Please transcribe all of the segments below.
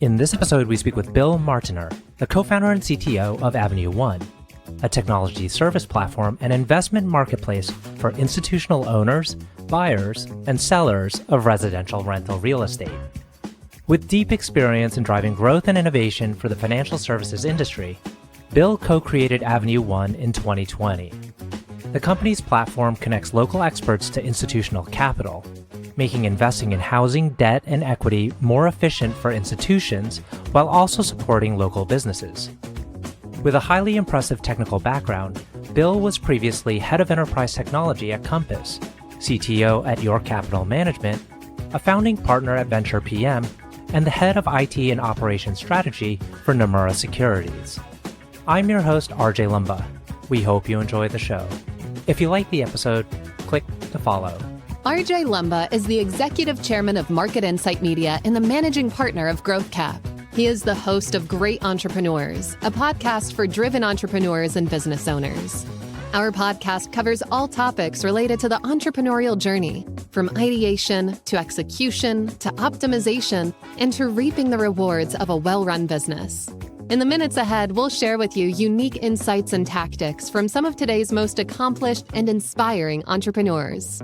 In this episode, we speak with Bill Martiner, the co-founder and CTO of Avenue One, a technology service platform and investment marketplace for institutional owners, buyers, and sellers of residential rental real estate. With deep experience in driving growth and innovation for the financial services industry, Bill co-created Avenue One in 2020. The company's platform connects local experts to institutional capital, making investing in housing, debt, and equity more efficient for institutions while also supporting local businesses. With a highly impressive technical background, Bill was previously head of enterprise technology at Compass, CTO at York Capital Management, a founding partner at VenturePM, and the head of IT and operations strategy for Nomura Securities. I'm your host, RJ Lumba. We hope you enjoy the show. If you like the episode, click to follow. RJ Lumba is the executive chairman of Market Insight Media and the managing partner of GrowthCap. He is the host of Great Entrepreneurs, a podcast for driven entrepreneurs and business owners. Our podcast covers all topics related to the entrepreneurial journey, from ideation to execution to optimization and to reaping the rewards of a well-run business. In the minutes ahead, we'll share with you unique insights and tactics from some of today's most accomplished and inspiring entrepreneurs.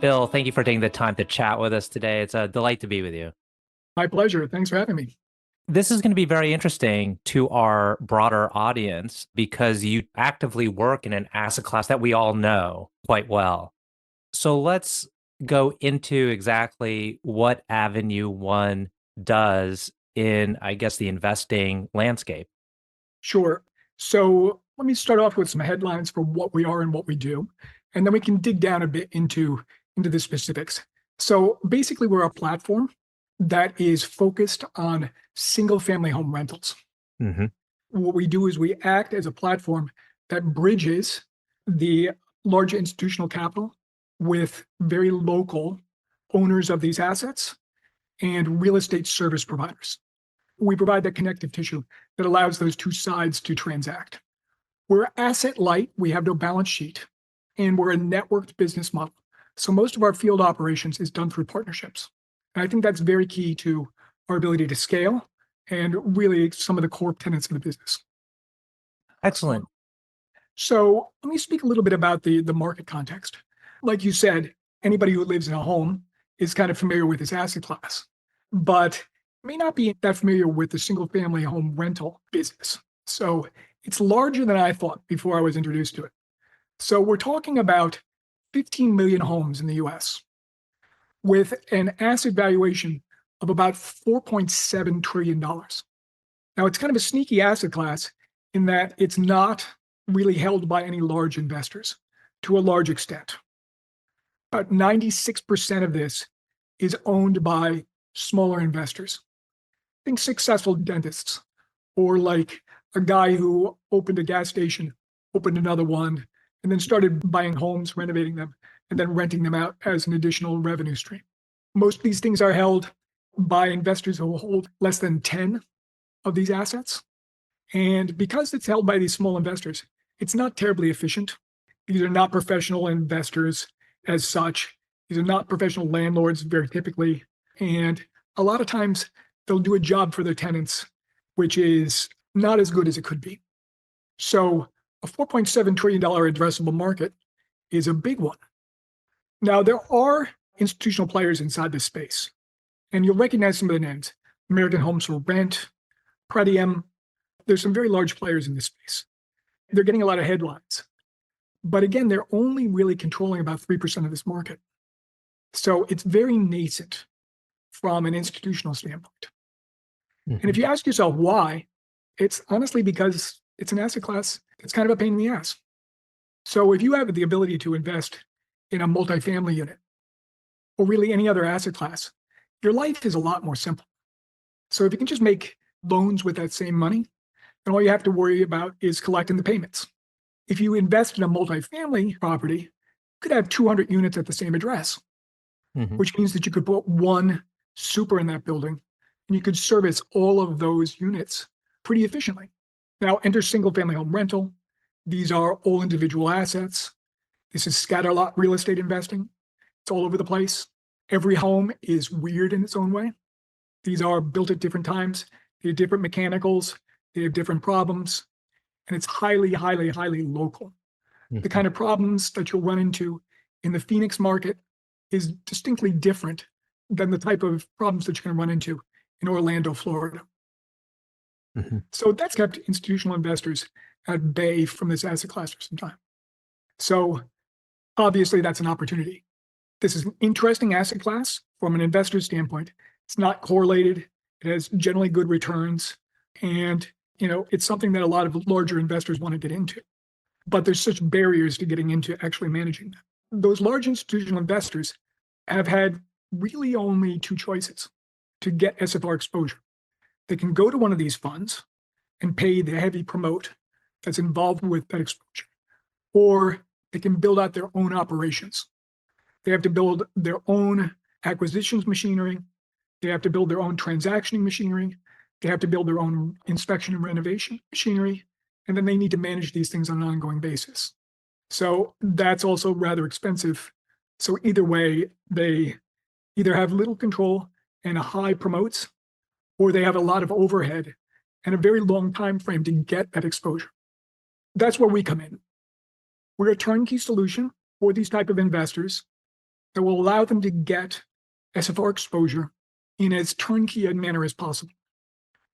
Bill, thank you for taking the time to chat with us today. It's a delight to be with you. My pleasure. Thanks for having me. This is going to be very interesting to our broader audience because you actively work in an asset class that we all know quite well. So let's go into exactly what Avenue One does in, I guess, the investing landscape. Sure. So let me start off with some headlines for what we are and what we do, and then we can dig down a bit into the specifics. So basically, we're a platform that is focused on single-family home rentals. Mm-hmm. What we do is we act as a platform that bridges the large institutional capital with very local owners of these assets and real estate service providers. We provide that connective tissue that allows those two sides to transact. We're asset light, we have no balance sheet, and we're a networked business model. So most of our field operations is done through partnerships. And I think that's very key to our ability to scale and really some of the core tenets of the business. Excellent. So let me speak a little bit about the market context. Like you said, anybody who lives in a home is kind of familiar with this asset class, but may not be that familiar with the single family home rental business. So it's larger than I thought before I was introduced to it. So we're talking about 15 million homes in the US with an asset valuation of about $4.7 trillion. Now, it's kind of a sneaky asset class in that it's not really held by any large investors to a large extent. About 96% of this is owned by smaller investors. Think successful dentists, or like a guy who opened a gas station, opened another one, and then started buying homes, renovating them, and then renting them out as an additional revenue stream. Most of these things are held by investors who hold less than 10 of these assets. And because it's held by these small investors, it's not terribly efficient. These are not professional investors as such. These are not professional landlords very typically. And a lot of times they'll do a job for their tenants, which is not as good as it could be. So a $4.7 trillion addressable market is a big one. Now, there are institutional players inside this space, and you'll recognize some of the names. American Homes for Rent, Pretium. There's some very large players in this space. They're getting a lot of headlines. But again, they're only really controlling about 3% of this market. So it's very nascent from an institutional standpoint. Mm-hmm. And if you ask yourself why, it's honestly because it's an asset class that's kind of a pain in the ass. So if you have the ability to invest in a multifamily unit or really any other asset class, your life is a lot more simple. So if you can just make loans with that same money, then all you have to worry about is collecting the payments. If you invest in a multifamily property, you could have 200 units at the same address, which means that you could put one super in that building and you could service all of those units pretty efficiently. Now, enter single family home rental. These are all individual assets. This is scatter lot real estate investing. It's all over the place. Every home is weird in its own way. These are built at different times. They have different mechanicals. They have different problems. And it's highly, highly, highly local. The kind of problems that you'll run into in the Phoenix market is distinctly different than the type of problems that you're going to run into in Orlando, Florida. So that's kept institutional investors at bay from this asset class for some time. So obviously that's an opportunity. This is an interesting asset class from an investor standpoint. It's not correlated. It has generally good returns. And, it's something that a lot of larger investors want to get into. But there's such barriers to getting into actually managing them. Those large institutional investors have had really only two choices to get SFR exposure. They can go to one of these funds and pay the heavy promote that's involved with that exposure, or they can build out their own operations. They have to build their own acquisitions machinery. They have to build their own transactioning machinery. They have to build their own inspection and renovation machinery. And then they need to manage these things on an ongoing basis. So that's also rather expensive. So either way, they either have little control and a high promotes, or they have a lot of overhead and a very long time frame to get that exposure. That's where we come in. We're a turnkey solution for these type of investors that will allow them to get SFR exposure in as turnkey a manner as possible.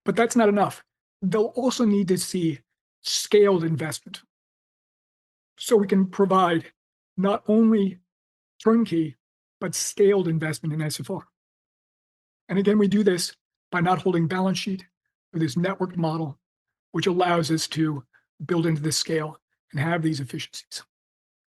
But that's not enough. They'll also need to see scaled investment. So we can provide not only turnkey, but scaled investment in SFR. And again, we do this by not holding balance sheet with this networked model, which allows us to build into this scale and have these efficiencies.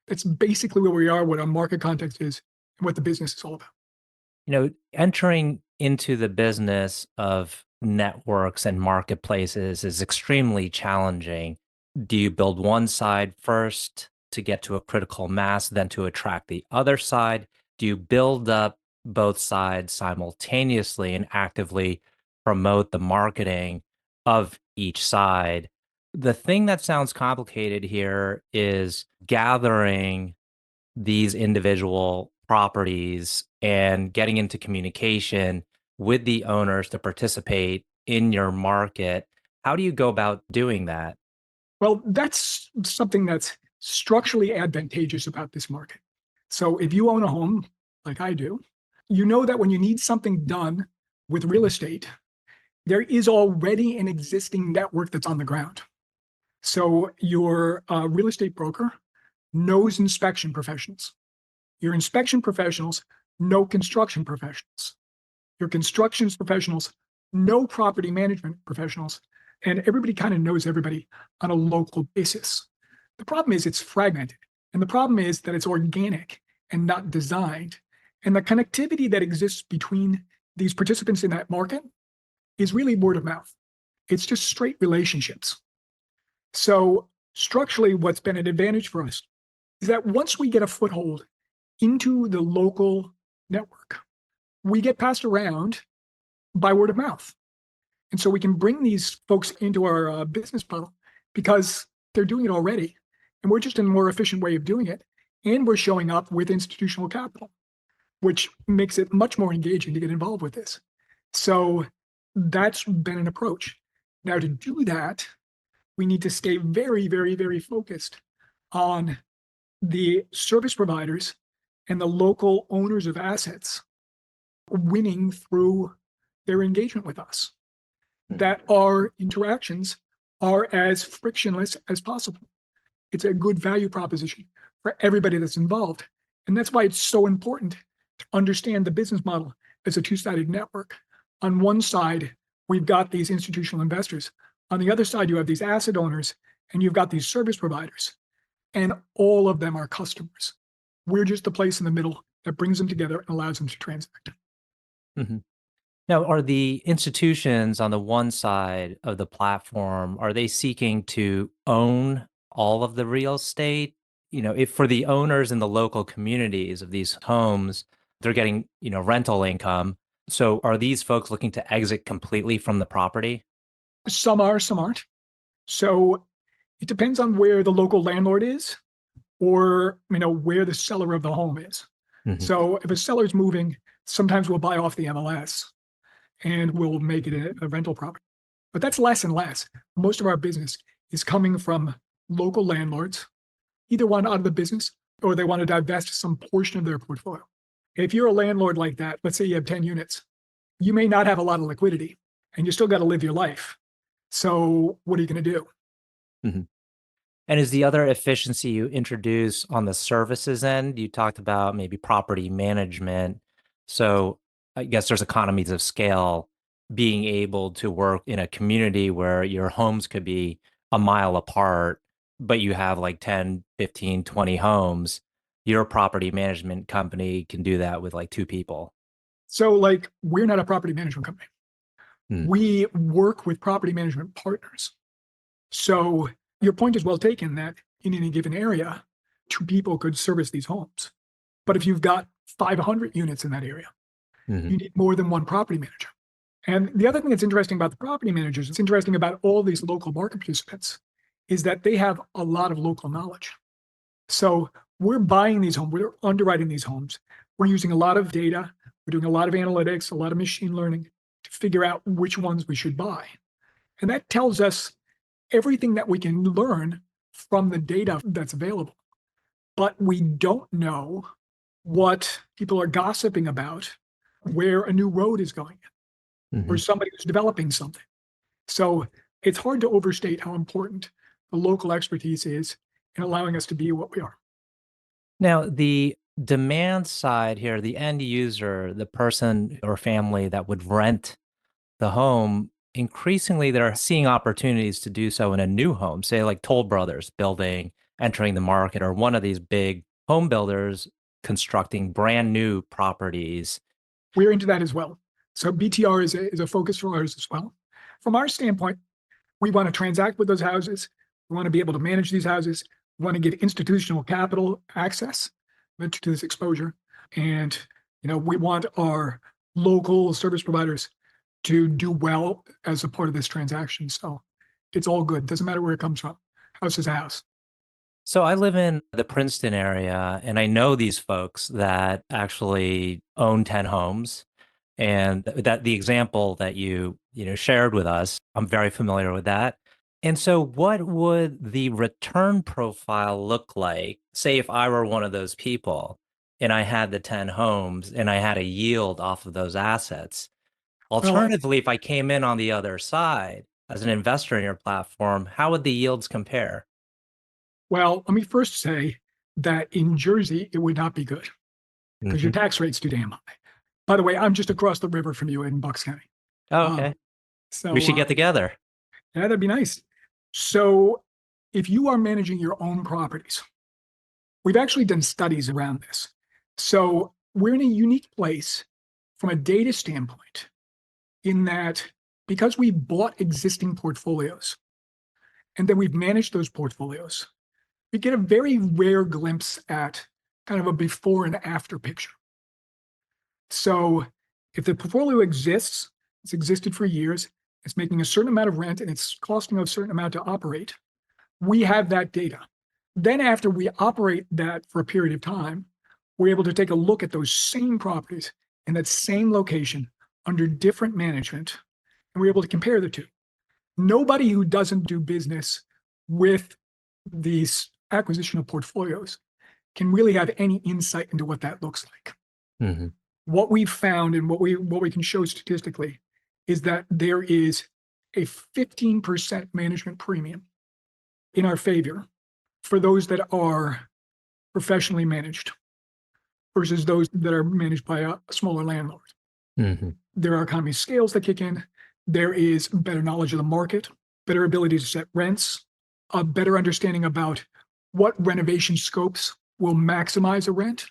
That's basically where we are, what our market context is, and what the business is all about. Entering into the business of networks and marketplaces is extremely challenging. Do you build one side first to get to a critical mass, then to attract the other side? Do you build up both sides simultaneously and actively promote the marketing of each side? The thing that sounds complicated here is gathering these individual properties and getting into communication with the owners to participate in your market. How do you go about doing that? Well, that's something that's structurally advantageous about this market. So if you own a home, like I do, you know that when you need something done with real estate, there is already an existing network that's on the ground. So your real estate broker knows inspection professionals. Your inspection professionals know construction professionals. Your construction professionals know property management professionals. And everybody kind of knows everybody on a local basis. The problem is it's fragmented. And the problem is that it's organic and not designed. And the connectivity that exists between these participants in that market is really word of mouth. It's just straight relationships. So structurally, what's been an advantage for us is that once we get a foothold into the local network, we get passed around by word of mouth. And so we can bring these folks into our business model because they're doing it already. And we're just in a more efficient way of doing it. And we're showing up with institutional capital, which makes it much more engaging to get involved with this. So that's been an approach. Now, to do that, we need to stay very, very, very focused on the service providers and the local owners of assets winning through their engagement with us, that our interactions are as frictionless as possible. It's a good value proposition for everybody that's involved. And that's why it's so important to understand the business model as a two-sided network. On one side, we've got these institutional investors. On the other side, you have these asset owners, and you've got these service providers, and all of them are customers. We're just the place in the middle that brings them together and allows them to transact. Mhm. Now, are the institutions on the one side of the platform, are they seeking to own all of the real estate? If for the owners in the local communities of these homes, they're getting, rental income. So are these folks looking to exit completely from the property? Some are, some aren't. So it depends on where the local landlord is or, where the seller of the home is. Mhm. So if a seller's moving, sometimes we'll buy off the MLS. and we'll make it a rental property. But that's less and less. Most of our business is coming from local landlords, either want out of the business or they want to divest some portion of their portfolio. If you're a landlord like that, let's say you have 10 units, you may not have a lot of liquidity and you still got to live your life. So what are you going to do? Mm-hmm. And is the other efficiency you introduce on the services end? You talked about maybe property management. So I guess there's economies of scale being able to work in a community where your homes could be a mile apart, but you have like 10, 15, 20 homes. Your property management company can do that with like two people. So, like, we're not a property management company. Hmm. We work with property management partners. So, your point is well taken that in any given area, two people could service these homes. But if you've got 500 units in that area, Mhm. you need more than one property manager. And the other thing that's interesting about the property managers, it's interesting about all these local market participants, is that they have a lot of local knowledge. So we're buying these homes, we're underwriting these homes, we're using a lot of data, we're doing a lot of analytics, a lot of machine learning to figure out which ones we should buy. And that tells us everything that we can learn from the data that's available. But we don't know what people are gossiping about, where a new road is going, or Mhm. somebody who's developing something. So it's hard to overstate how important the local expertise is in allowing us to be what we are. Now, the demand side here, the end user, the person or family that would rent the home, increasingly they're seeing opportunities to do so in a new home, say like Toll Brothers building, entering the market, or one of these big home builders constructing brand new properties. We're into that as well. So BTR is a focus for ours as well. From our standpoint, we want to transact with those houses. We want to be able to manage these houses. We want to get institutional capital access to this exposure. And we want our local service providers to do well as a part of this transaction. So it's all good. Doesn't matter where it comes from. House is a house. So I live in the Princeton area and I know these folks that actually own 10 homes. And that the example that you shared with us, I'm very familiar with that. And so what would the return profile look like, say if I were one of those people and I had the 10 homes and I had a yield off of those assets? Well, Alternatively, if I came in on the other side as an investor in your platform, how would the yields compare? well, let me first say that in Jersey, it would not be good because your Hmm. tax rate's too damn high. By the way, I'm just across the river from you in Bucks County. Oh, Um, okay. We so should get together. yeah, that'd be nice. So if you are managing your own properties, we've actually done studies around this. So we're in a unique place from a data standpoint in that because we bought existing portfolios and then we've managed those portfolios, we get a very rare glimpse at kind of a before and after picture. So if the portfolio exists, it's existed for years, it's making a certain amount of rent and it's costing a certain amount to operate, we have that data. Then after we operate that for a period of time, we're able to take a look at those same properties in that same location under different management, and we're able to compare the two. Nobody who doesn't do business with these acquisition of portfolios can really have any insight into what that looks like. Hmm. What we've found and what we can show statistically is that there is a 15% management premium in our favor for those that are professionally managed versus those that are managed by a smaller landlord. Hmm. There are economies of scales that kick in. There is better knowledge of the market, better ability to set rents, a better understanding about what renovation scopes will maximize a rent.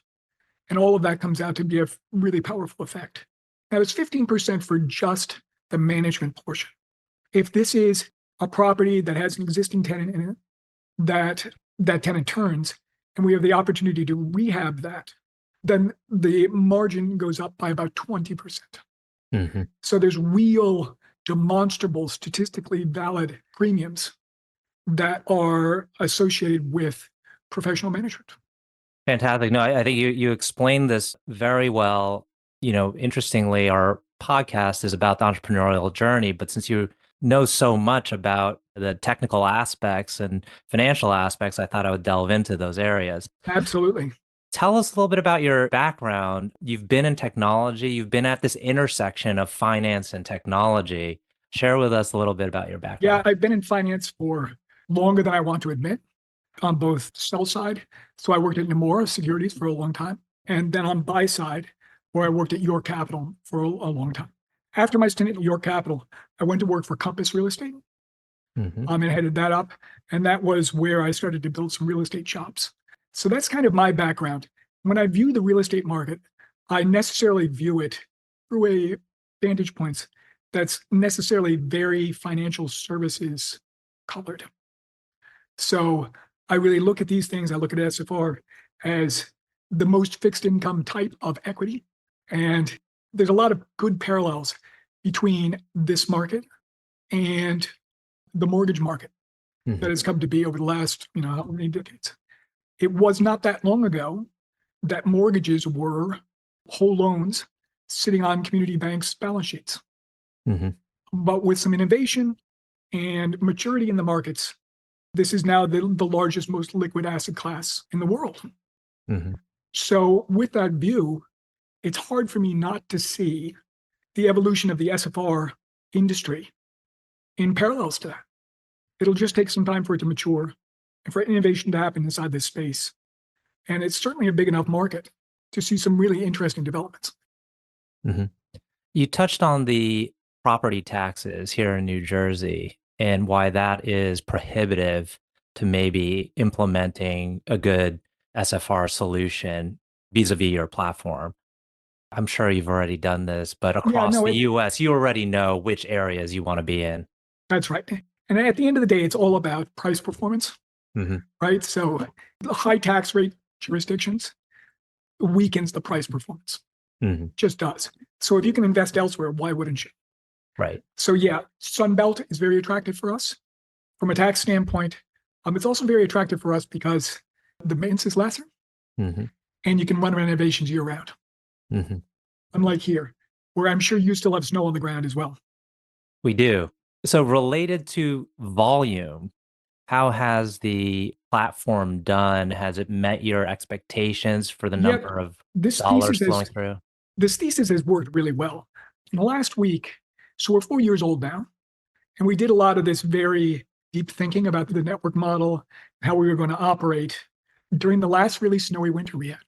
And all of that comes out to be a really powerful effect. Now, it's 15% for just the management portion. If this is a property that has an existing tenant in it, that tenant turns, and we have the opportunity to rehab that, then the margin goes up by about 20%. Hmm. So there's real demonstrable, statistically valid premiums that are associated with professional management. Fantastic. No, I think you explained this very well. Interestingly, our podcast is about the entrepreneurial journey, but since you know so much about the technical aspects and financial aspects, I thought I would delve into those areas. Absolutely. Tell us a little bit about your background. You've been in technology, you've been at this intersection of finance and technology. Share with us a little bit about your Yeah, background. I've been in finance for longer than I want to admit on both sell side. So I worked at Nomura Securities for a long time, and then on buy side, where I worked at York Capital for a long time. After my stint at York Capital, I went to work for Compass Real Estate Hmm. and headed that up. And that was where I started to build some real estate shops. So that's kind of my background. When I view the real estate market, I necessarily view it through a vantage points that's necessarily very financial services colored. So I really look at these things. I look at SFR as the most fixed income type of equity. And there's a lot of good parallels between this market and the mortgage market that Hmm. has come to be over the last, how many decades. It was not that long ago that mortgages were whole loans sitting on community banks' balance sheets. Hmm. But with some innovation and maturity in the markets, this is now the largest, most liquid asset class in the world. Hmm. So, with that view, it's hard for me not to see the evolution of the SFR industry in parallels to that. It'll just take some time for it to mature and for innovation to happen inside this space. And it's certainly a big enough market to see some really interesting developments. Hmm. You touched on the property taxes here in New Jersey and why that is prohibitive to maybe implementing a good SFR solution vis-a-vis your platform. I'm sure you've already done this, but Yeah, across no, the US, you already know which areas you want to be in. that's right. And at the end of the day, it's all about price performance, Hmm. right? So the high tax rate jurisdictions weakens the price performance, Hmm. just does. So if you can invest elsewhere, why wouldn't you? Right. So yeah, Sunbelt is very attractive for us from a tax standpoint. It's also very attractive for us because the maintenance is lesser Hmm. and you can run renovations year round. Hmm. Unlike here, where I'm sure you still have snow on the ground as well. We do. So related to volume, how has the platform done? Has it met your expectations for the Yet number of this dollars thesis has flowing through? this thesis has worked really well. In the last week, so we're 4 years old now, and we did a lot of this very deep thinking about the network model, how we were going to operate during the last really snowy winter we had,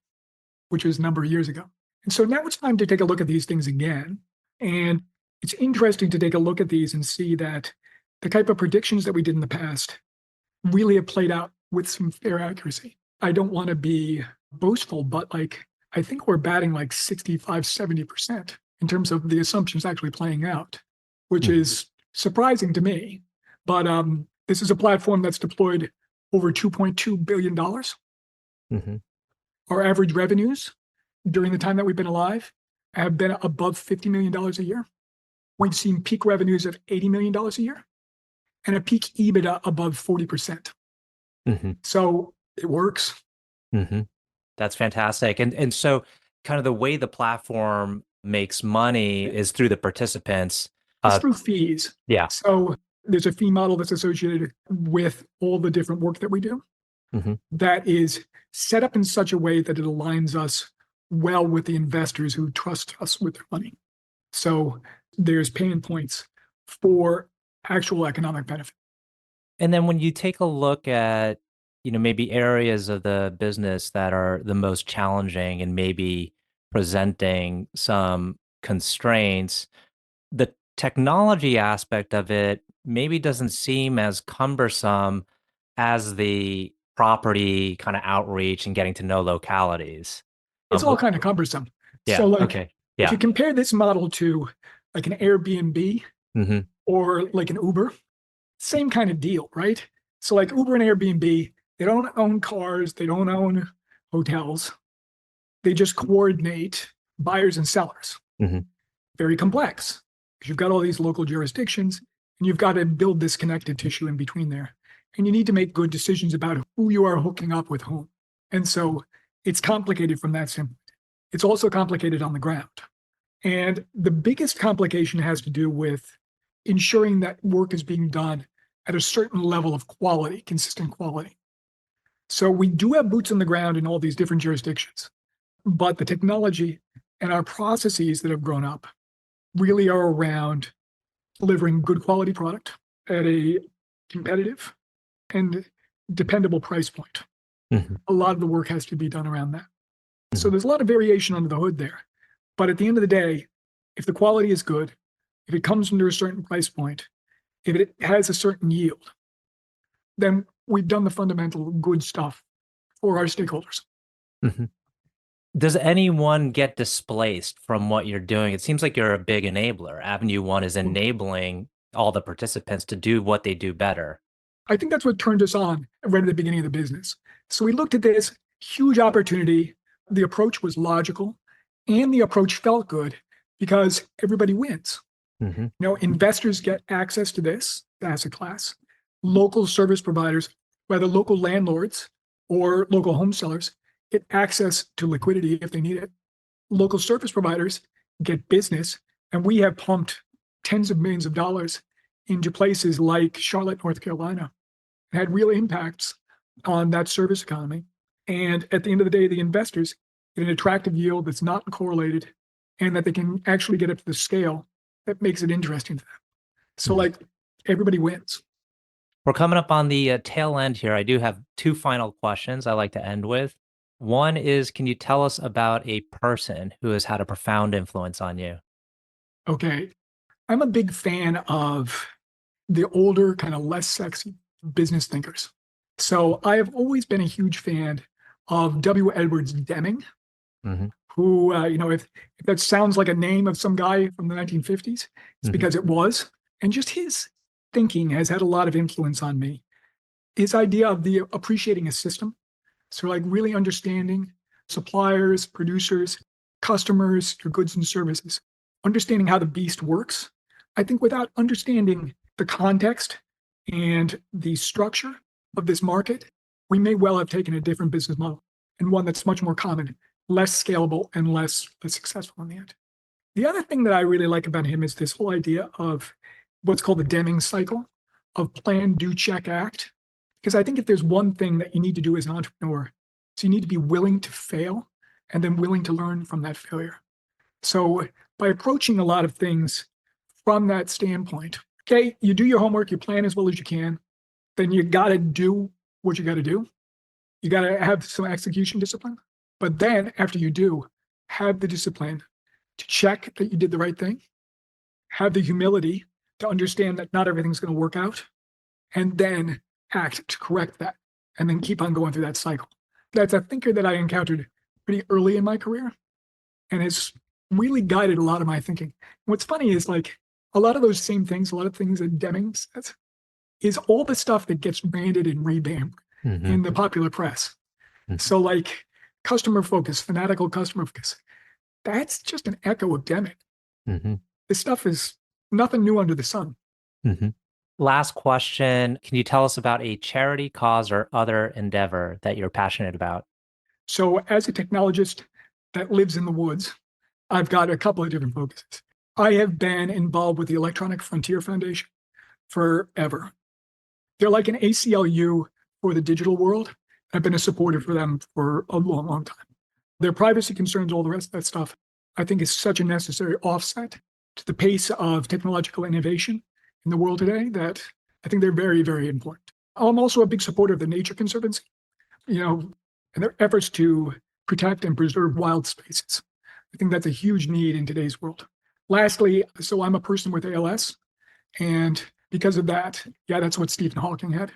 which was a number of years ago. And so now it's time to take a look at these things again. And it's interesting to take a look at these and see that the type of predictions that we did in the past really have played out with some fair accuracy. I don't want to be boastful, but I think we're batting like 65, 70% in terms of the assumptions actually playing out, which Mhm. is surprising to me. But this is a platform that's deployed over $2.2 billion. Mhm. Our average revenues during the time that we've been alive have been above $50 million a year. We've seen peak revenues of $80 million a year and a peak EBITDA above 40%. Mhm. So it works. Mhm. That's fantastic. And so kind of the way the platform makes money is through the participants. It's Uh, through fees. yeah. So there's a fee model that's associated with all the different work that we do Mhm. that is set up in such a way that it aligns us well with the investors who trust us with their money. So there's paying points for actual economic benefit. And then when you take a look at, maybe areas of the business that are the most challenging and maybe presenting some constraints, the technology aspect of it maybe doesn't seem as cumbersome as the property kind of outreach and getting to know localities. It's all What, kind of cumbersome. So yeah. like Okay. if you Yeah. compare this model to like an Airbnb Hmm. or like an Uber, same kind of deal, right? So like Uber and Airbnb, they don't own cars, they don't own hotels. They just coordinate buyers and sellers. Hmm. Very complex because you've got all these local jurisdictions and you've got to build this connective tissue in between there. And you need to make good decisions about who you are hooking up with whom. And so it's complicated from that standpoint. It's also complicated on the ground. And the biggest complication has to do with ensuring that work is being done at a certain level of quality, consistent quality. So we do have boots on the ground in all these different jurisdictions, but the technology and our processes that have grown up really are around delivering good quality product at a competitive and dependable price point. A lot of the work has to be done around that. So there's a lot of variation under the hood there. But at the end of the day, if the quality is good, if it comes under a certain price point, if it has a certain yield, then we've done the fundamental good stuff for our stakeholders. Does anyone get displaced from what you're doing? It seems like you're a big enabler. Avenue One is enabling all the participants to do what they do better. I think that's what turned us on right at the beginning of the business. So we looked at this huge opportunity. The approach was logical and the approach felt good because everybody wins. Investors get access to this asset class. Local service providers, whether local landlords or local home sellers, get access to liquidity if they need it. Local service providers get business, and we have pumped tens of millions of dollars into places like Charlotte, North Carolina, and had real impacts on that service economy. And at the end of the day, the investors get an attractive yield that's not correlated and that they can actually get up to the scale that makes it interesting to them. So everybody wins. We're coming up on the tail end here. I do have two final questions I like to end with. One is, can you tell us about a person who has had a profound influence on you? Okay. I'm a big fan of the older, kind of less sexy business thinkers. So I have always been a huge fan of W. Edwards Deming, who, if that sounds like a name of some guy from the 1950s, it's because it was. And just his thinking has had a lot of influence on me. His idea of the appreciating a system. So really understanding suppliers, producers, customers, your goods and services, understanding how the beast works. I think without understanding the context and the structure of this market, we may well have taken a different business model and one that's much more common, less scalable, and less successful in the end. The other thing that I really like about him is this whole idea of what's called the Deming cycle of plan, do, check, act. Because I think if there's one thing that you need to do as an entrepreneur, so you need to be willing to fail and then willing to learn from that failure. So by approaching a lot of things from that standpoint, okay, you do your homework, you plan as well as you can, then you got to do what you got to do. You got to have some execution discipline. But then after you do, have the discipline to check that you did the right thing, have the humility to understand that not everything's going to work out, and then act to correct that, and then keep on going through that cycle. That's a thinker that I encountered pretty early in my career and has really guided a lot of my thinking. What's funny is a lot of those same things, a lot of things that Deming says, is all the stuff that gets branded and revamped in the popular press. So customer focus, fanatical customer focus, that's just an echo of Deming. This stuff is nothing new under the sun. Last question. Can you tell us about a charity, cause, or other endeavor that you're passionate about? So as a technologist that lives in the woods, I've got a couple of different focuses. I have been involved with the Electronic Frontier Foundation forever. They're like an ACLU for the digital world. I've been a supporter for them for a long, long time. Their privacy concerns, all the rest of that stuff, I think is such a necessary offset to the pace of technological innovation in the world today that I think they're very, very important. I'm also a big supporter of the Nature Conservancy, and their efforts to protect and preserve wild spaces. I think that's a huge need in today's world. Lastly, so I'm a person with ALS, and because of that, that's what Stephen Hawking had.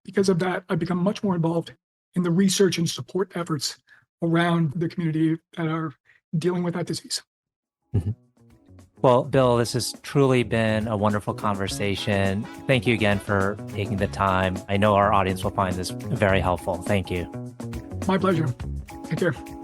Because of that, I've become much more involved in the research and support efforts around the community that are dealing with that disease. Well, Bill, this has truly been a wonderful conversation. Thank you again for taking the time. I know our audience will find this very helpful. Thank you. My pleasure. Take care.